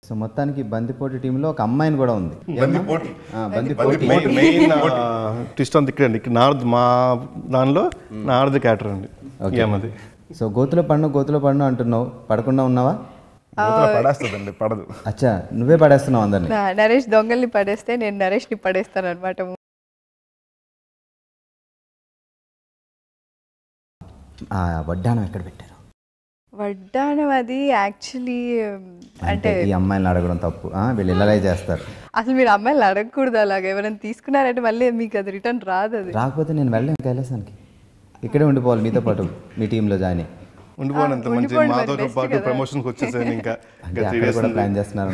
So మొత్తానికి బందిపోటు టీంలో ఒక అమ్మాయిని కూడా ఉంది. మెయిన్ ట్విస్ట్ అంత ఇక్కడండి. నారద్ మా దానిలో నారద్ క్యారెక్టర్ అండి. అది సో గోతులో పడను అంటున్నావు, పడకుండా ఉన్నావా? పడేస్తుందండి, పడదు. అచ్చా, నువ్వే పడేస్తున్నావు అందరినీ. నరేష్ దొంగల్ని పడేస్తే నేను నరేష్ని పడేస్తాను అనమాట. వడ్డానం ఎక్కడ పెట్టారు? వడ్డానం అది యాక్చువల్లీ అంటే ఈ అమ్మాయిని అడగడం తప్పు, వీళ్ళు ఇలాగే చేస్తారు. అసలు మీరు అమ్మాయిలు అడగకూడదు. అలాగే ఎవరైనా తీసుకున్నారంటే మళ్ళీ మీకు అది రిటర్న్ రాదు. అది రాకపోతే నేను వెళ్ళాను కైలాసానికి, ఇక్కడే ఉండిపోవాలి మీతో పాటు, మీ టీంలో జాయిన్ అయ్యి ఉండిపోయినంత మంచి మాతో పాటు ప్రమోషన్కి వచ్చేసాను. ఇంకా కూడా ప్లాన్ చేస్తున్నారు.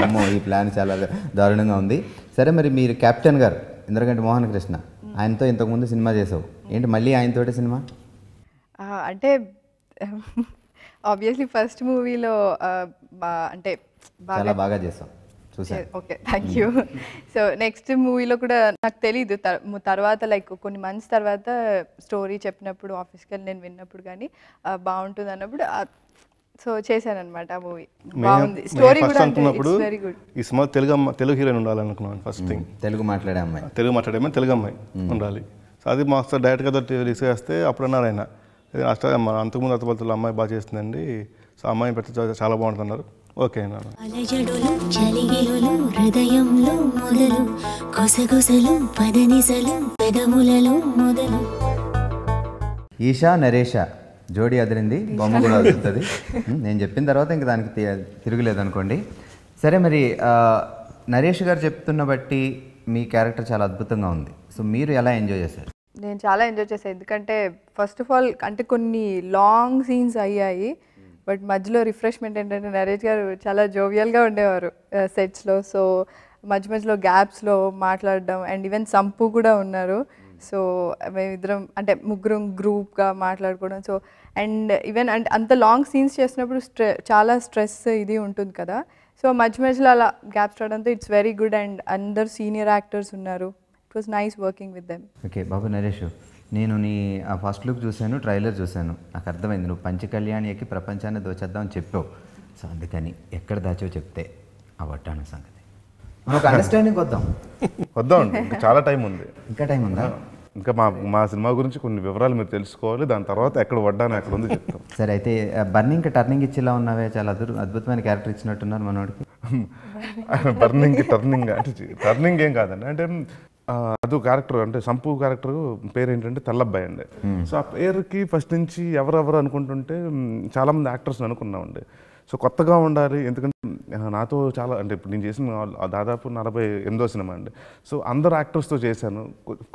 అమ్మో, ఈ ప్లాన్ చాలా దారుణంగా ఉంది. సరే, మరి మీరు కెప్టెన్ గారు ఇంద్రగంటి మోహన్ కృష్ణ, ఆయనతో ఇంతకుముందు సినిమా చేసావు, ఏంటి మళ్ళీ ఆయనతోటి సినిమా? అంటే ఆబ్వియస్లీ ఫస్ట్ మూవీలో అంటే చాలా బాగా చేసాం, చూసాను. Okay, thank you. So next మూవీలో కూడా నాకు తెలీదు, తర్వాత లైక్ కొన్ని మంత్స్ తర్వాత స్టోరీ చెప్పినప్పుడు ఆఫీస్కి వెళ్ళి నేను విన్నప్పుడు కానీ బాగుంటుంది అన్నప్పుడు సో చేశాను అనమాట. ఆ మూవీ బాగుంది, స్టోరీ కూడా వెరీ గుడ్. ఈ సినిమా తెలుగు హీరోయిన్ ఉండాలనుకున్నాను ఫస్ట్ థింగ్. తెలుగు మాట్లాడే అమ్మాయి తెలుగు అమ్మాయి ఉండాలి. సో అది మా డైరెక్ట్గా రిలీజ్ చేస్తే అప్పుడు అన్నారు ఆయన, అంతకుముందు అత్తపత్తుల అమ్మాయి బాగా చేస్తుందండి, సో అమ్మాయిని పెట్టి చాలా బాగుంటున్నారు. ఓకే అన్న. ఈషా నరేషా జోడీ అదిరింది, బొమ్మ కూడా అదురుతుంది. నేను చెప్పిన తర్వాత ఇంక దానికి తిరుగులేదు అనుకోండి. సరే, మరి నరేష్ గారు చెప్తున్న బట్టి మీ క్యారెక్టర్ చాలా అద్భుతంగా ఉంది. సో మీరు ఎలా ఎంజాయ్ చేశారు? నేను చాలా ఎంజాయ్ చేశాను, ఎందుకంటే ఫస్ట్ ఆఫ్ ఆల్ అంటే కొన్ని లాంగ్ సీన్స్ అయ్యాయి, బట్ మధ్యలో రిఫ్రెష్మెంట్ ఏంటంటే నరేష్ గారు చాలా జోవియల్గా ఉండేవారు సెట్స్లో. సో మధ్యలో గ్యాప్స్లో మాట్లాడడం, అండ్ ఈవెన్ సంపు కూడా ఉన్నారు. సో మేమిద్దరం అంటే ముగ్గురం గ్రూప్గా మాట్లాడుకోవడం. సో అండ్ ఈవెన్ అంటే అంత లాంగ్ సీన్స్ చేసినప్పుడు చాలా స్ట్రెస్ ఇది ఉంటుంది కదా. సో మధ్యలో అలా గ్యాప్స్ రావడంతో ఇట్స్ వెరీ గుడ్, అండ్ అందరు సీనియర్ యాక్టర్స్ ఉన్నారు. It was nice working with them. Okay బాబు నరేష్, నేను నీ ఆ ఫస్ట్ లుక్ చూశాను, ట్రైలర్ చూశాను, నాకు అర్థమైంది నువ్వు పంచకళ్యాణికి ప్రపంచాన్ని దోచేద్దామని చెప్పావు. సో అందుకని ఎక్కడ దాచో చెప్తే ఆ వడ్డానం సంగతి ఒక అండర్స్టాండింగ్ వద్దామండి. ఇంకా చాలా టైం ఉంది. ఇంకా టైం ఉందా? ఇంకా మా సినిమా గురించి కొన్ని వివరాలు మీరు తెలుసుకోవాలి, దాని తర్వాత ఎక్కడ వడ్డానం ఎక్కడ ఉంది చెప్తాం. సరే, అయితే బర్నింగ్ టర్నింగ్ ఇచ్చేలా ఉన్నావే, చాలా అద్భుతమైన క్యారెక్టర్ ఇచ్చినట్టున్నారు మనోడికి. బర్నింగ్ టర్నింగ్ ఏం కాదండి, అంటే అది క్యారెక్టర్, అంటే సంపు క్యారెక్టర్ పేరు ఏంటంటే తెల్లబ్బాయి అండి. సో ఆ పేరుకి ఫస్ట్ నుంచి ఎవరెవరు అనుకుంటుంటే చాలామంది యాక్టర్స్ని అనుకున్నామండి. సో కొత్తగా ఉండాలి, ఎందుకంటే నాతో చాలా అంటే ఇప్పుడు నేను చేసిన దాదాపు 48వ సినిమా అండి. సో అందరు యాక్టర్స్తో చేశాను,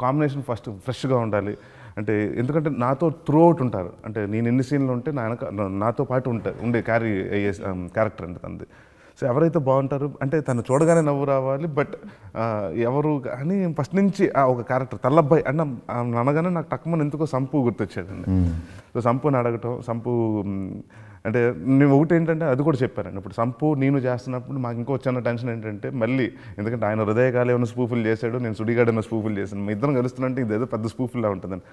కాంబినేషన్ ఫస్ట్ ఫ్రెష్గా ఉండాలి. అంటే ఎందుకంటే నాతో త్రూ అవుట్ ఉంటారు, అంటే నేను ఎన్ని సీన్లు ఉంటే నాతో పాటు ఉండే క్యారీ అయ్యే క్యారెక్టర్ అండి తనది. సో ఎవరైతే బాగుంటారు అంటే తను చూడగానే నవ్వు రావాలి, బట్ ఎవరు కానీ ఫస్ట్ నుంచి ఒక క్యారెక్టర్ తెల్లబ్బాయి అన్న అనగానే నాకు టక్కుమని ఎందుకో సంపు గుర్తొచ్చాడండి. సో సంపుని అడగటం, సంపు అంటే నేను ఒకటి ఏంటంటే అది కూడా చెప్పానండి. ఇప్పుడు సంపు నేను చేస్తున్నప్పుడు మాకు ఇంకో చిన్న టెన్షన్ ఏంటంటే మళ్ళీ, ఎందుకంటే ఆయన హృదయకాలు ఏమైనా స్పూఫులు చేశాడు, నేను సుడిగాడు ఏమైనా స్పూఫులు చేశాను, మీ ఇద్దరం కలుస్తున్నట్టే ఇదేదో పెద్ద స్పూఫుల్లా ఉంటుందని.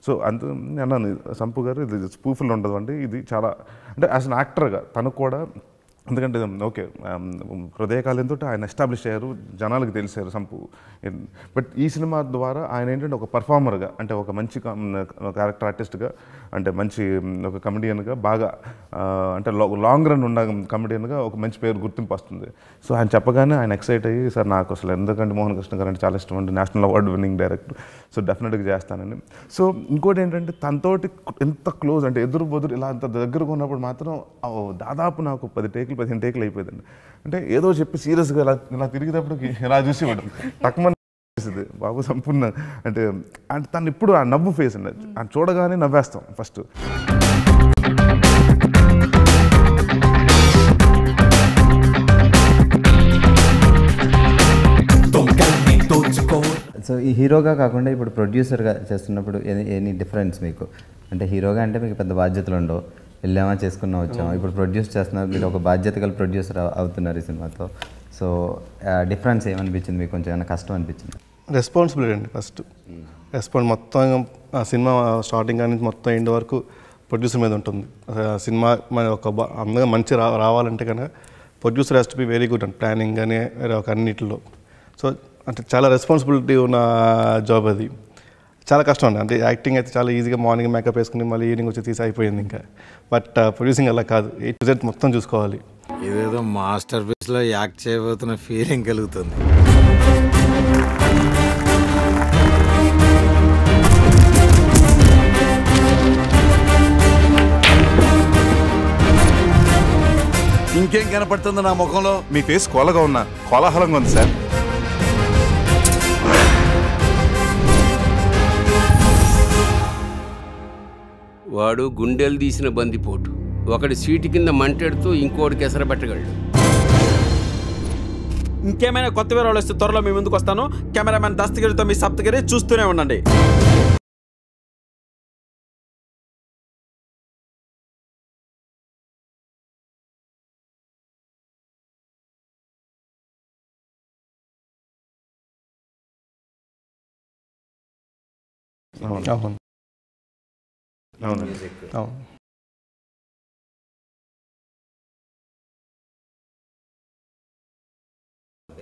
సో అన్నాను సంపు గారు ఇది స్పూఫుల్ ఉండదు అండి, ఇది చాలా అంటే యాజ్ అన్ యాక్టర్గా తనకు కూడా, ఎందుకంటే ఓకే హృదయకాలంతో ఆయన ఎస్టాబ్లిష్ అయ్యారు, జనాలకు తెలిసారు సంపు. బట్ ఈ సినిమా ద్వారా ఆయన ఏంటంటే ఒక పర్ఫార్మర్గా, అంటే ఒక మంచి క్యారెక్టర్ ఆర్టిస్ట్గా, అంటే మంచి ఒక కమెడియన్గా బాగా అంటే లాంగ్ రన్ ఉన్న కమెడియన్గా ఒక మంచి పేరు గుర్తింపు వస్తుంది. సో ఆయన చెప్పగానే ఆయన ఎక్సైట్ అయ్యి, సార్ నాకు అసలు ఎందుకంటే మోహన్ కృష్ణ గారు అంటే చాలా ఇష్టం అండి, national award winning director, so డెఫినెట్గా చేస్తానని. సో ఇంకోటి ఏంటంటే తనతోటి ఎంత క్లోజ్ అంటే ఎదురు బొదురు ఇలా అంత దగ్గరగా ఉన్నప్పుడు మాత్రం దాదాపు నాకు 10-15 టేకులు అయిపోయిందండి. అంటే ఏదో చెప్పి సీరియస్గా ఇలా తిరిగేటప్పటికి ఇలా చూసేవాడు టక్మన్ బాబు సంపూర్ణ అంటే తను ఇప్పుడు ఆ నవ్వు ఫేస్ అండి, అది చూడగానే నవ్వేస్తాం ఫస్ట్. సో ఈ హీరోగా కాకుండా ఇప్పుడు ప్రొడ్యూసర్గా చేస్తున్నప్పుడు ఎనీ డిఫరెన్స్ మీకు? అంటే హీరోగా అంటే మీకు పెద్ద బాధ్యతలు ఉండవు, వెళ్ళామా చేసుకున్నా వచ్చామా. ఇప్పుడు ప్రొడ్యూస్ చేస్తున్నారు, మీరు ఒక బాధ్యత గల ప్రొడ్యూసర్ అవుతున్నారు ఈ సినిమాతో. సో డిఫరెన్స్ ఏమనిపించింది మీకు? కొంచెం ఏమైనా కష్టం అనిపించింది? రెస్పాన్సిబిలిటీ అండి ఫస్ట్. మొత్తం ఆ సినిమా స్టార్టింగ్ కానీ మొత్తం ఎండ్ వరకు ప్రొడ్యూసర్ మీద ఉంటుంది. సినిమా మన ఒక అందగా మంచి రావాలంటే కనుక producer has to be very good and planning కానీ ఒక అన్నిటిలో. సో అంటే చాలా రెస్పాన్సిబిలిటీ ఉన్న జాబ్ అది. చాలా కష్టం అండి. అంటే యాక్టింగ్ అయితే చాలా ఈజీగా మార్నింగ్ మేకప్ వేసుకుని మళ్ళీ ఈవినింగ్ వచ్చి తీసి అయిపోయింది ఇంకా. బట్ ప్రొడ్యూసింగ్ అలా కాదు, A to Z మొత్తం చూసుకోవాలి. ఇదేదో మాస్టర్ పీస్లో యాక్ట్ చేయబోతున్న ఫీలింగ్ కలుగుతుంది. ఇంకేం కనపడుతుంది నా ముఖంలో? మీ ఫేస్ కోలగా ఉన్నా కోలాహలంగా ఉంది సార్. వాడు గుండెలు తీసిన బందిపోటు. ఒకడి సీటు కింద మంటెడుతూ ఇంకోటికి ఎసరబెట్టగలడు. ఇంకేమైనా కొత్త వివరాలు వస్తే త్వరలో మీ ముందుకు వస్తాను. కెమెరామెన్ దస్తగిరితో మీ సప్తగిరి, చూస్తూనే ఉండండి. అవును అవును.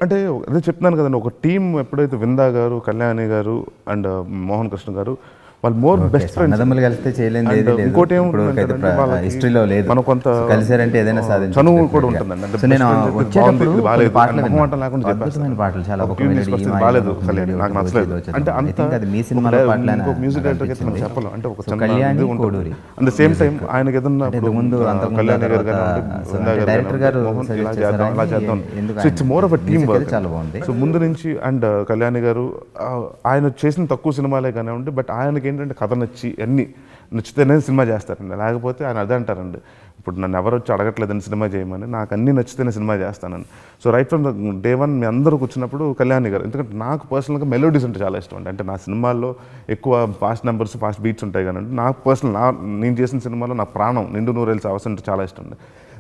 అంటే అదే చెప్తున్నాను కదండి, ఒక టీం ఎప్పుడైతే విందా గారు, కళ్యాణి గారు అండ్ మోహన్ కృష్ణ గారు వాళ్ళు మోర్ బెస్ట్ ఫ్రెండ్స్. అన్నదమ్ములు కలిస్తే చేయలేని ఇంకోటి హిస్టరీలో లేదు. మనం కొంత కలిసారంటే ఏదైనా సాధించవచ్చు. చనువు కూడా ఉంటుందండి. అంటే నేను వచ్చేటప్పుడు బాలేదు పాటలు లేకుండా అద్భుతమైన పాటలు, చాలా ఒక బాలేదు కళ్యాణి, నాకు నచ్చలేదు. అంటే అంత అది మీ సినిమాలో మ్యూజిక్ డైరెక్టర్ అయితే మనం చెప్పలేం. అంటే ఒక Kalyani Koduri at the same time ఆయనకి ఏదన్నా ముందు కళ్యాణి గారు డైరెక్టర్ గారు అలా చేద్దాం. So it's more of a team work. చాలా బాగుంది. సో ముందు నుంచి అండ్ కళ్యాణి గారు ఆయన చేసిన తక్కువ సినిమాలే కానివ్వండి, బట్ ఆయనకి ఏంటంటే కథ నచ్చి అన్నీ నచ్చితేనే సినిమా చేస్తారండి. లేకపోతే ఆయన అదే అంటారండి, ఇప్పుడు నన్ను ఎవరు వచ్చి అడగట్లేదని సినిమా చేయమని, నాకు అన్నీ నచ్చితేనే సినిమా చేస్తానని. So right from the day one మీ అందరూ కూర్చున్నప్పుడు కళ్యాణి గారు, ఎందుకంటే నాకు పర్సనల్గా మెలోడీస్ అంటే చాలా ఇష్టం అండి. అంటే నా సినిమాల్లో ఎక్కువ ఫాస్ట్ నెంబర్స్, ఫాస్ట్ బీట్స్ ఉంటాయి కానీ నాకు పర్సనల్ నేను చేసిన సినిమాలో నా ప్రాణం నిండు నూరేళ్ళు అవసరం అంటే చాలా ఇష్టం అండి.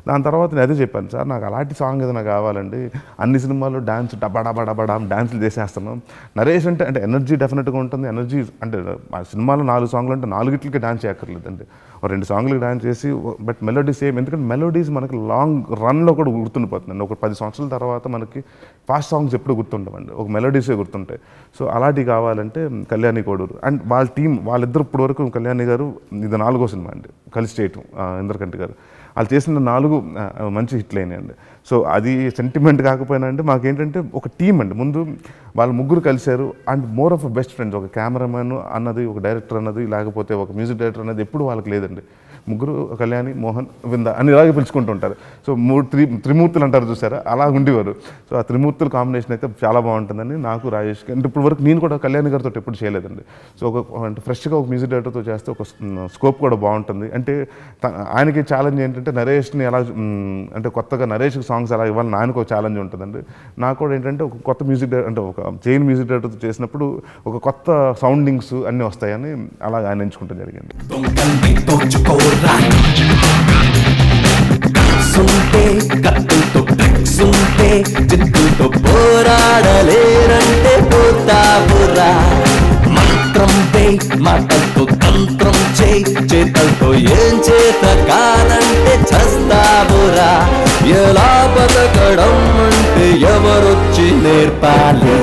దాని తర్వాత నేను అదే చెప్పాను, సార్ నాకు అలాంటి సాంగ్ ఏదైనా కావాలండి. అన్ని సినిమాల్లో డ్యాన్స్ డబా డబా డబా డామ్ డ్యాన్సులు చేసేస్తున్నాం. నరేష్ అంటే ఎనర్జీ డెఫినెట్గా ఉంటుంది. ఎనర్జీ అంటే ఆ సినిమాలో 4 సాంగ్లు అంటే 4కి డాన్స్ చేయక్కర్లేదండి. 2 సాంగ్లకి డాన్స్ చేసి, బట్ మెలోడీస్ సేమ్. ఎందుకంటే మెలోడీస్ మనకి లాంగ్ రన్లో కూడా గుర్తుండిపోతుందండి. ఒక 10 సంవత్సరాల తర్వాత మనకి ఫాస్ట్ సాంగ్స్ ఎప్పుడు గుర్తుండవండి, ఒక మెలోడీసే గుర్తుంటాయి. సో అలాంటివి కావాలంటే కళ్యాణి కోడూరు అండ్ వాళ్ళ టీం, వాళ్ళిద్దరు ఇప్పుడు వరకు కళ్యాణి గారు ఇది 4వ సినిమా అండి కలిసి చేయటం. ఇంద్రకంటి గారు వాళ్ళు చేసిన 4 మంచి హిట్లు అయినాయండి. సో అది సెంటిమెంట్ కాకపోయినా అంటే మాకేంటంటే ఒక టీం అండి. ముందు వాళ్ళు ముగ్గురు కలిశారు and more of best friends. ఒక కెమెరామెన్ అన్నది, ఒక డైరెక్టర్ అన్నది, లేకపోతే ఒక మ్యూజిక్ డైరెక్టర్ అన్నది ఎప్పుడు వాళ్ళకి లేదండి. ముగ్గురు కళ్యాణి, మోహన్, విందా అని ఇలాగే పిలుచుకుంటూ ఉంటారు. సో త్రిమూర్తులు అంటారు చూసారా, అలా ఉండేవారు. సో ఆ త్రిమూర్తుల కాంబినేషన్ అయితే చాలా బాగుంటుందని నాకు, రాజేష్కి. అంటే ఇప్పుడు వరకు నేను కూడా కళ్యాణి గారితో ఎప్పుడు చేయలేదండి. సో అంటే ఫ్రెష్గా ఒక మ్యూజిక్ డైరెక్టర్తో చేస్తే ఒక స్కోప్ కూడా బాగుంటుంది. అంటే ఆయనకి ఛాలెంజ్ ఏంటంటే నరేష్ని ఎలా అంటే కొత్తగా నరేష్కి సాంగ్స్ ఎలా ఇవ్వాలని ఆయనకు ఒక ఛాలెంజ్ ఉంటుందండి. నాకు కూడా ఏంటంటే ఒక కొత్త మ్యూజిక్ డైరెక్టర్ అంటే ఒక చైన్ మ్యూజిక్ డైరెక్టర్తో చేసినప్పుడు ఒక కొత్త సౌండింగ్స్ అన్నీ వస్తాయని అలా ఆయన ఎంచుకుంటూ జరిగింది. మాటలతో తంత్రం చేతలతో ఏం చేత కాదంటే చస్తావురా. ఎలా బతకడం అంటే ఎవరొచ్చి నేర్పాలి.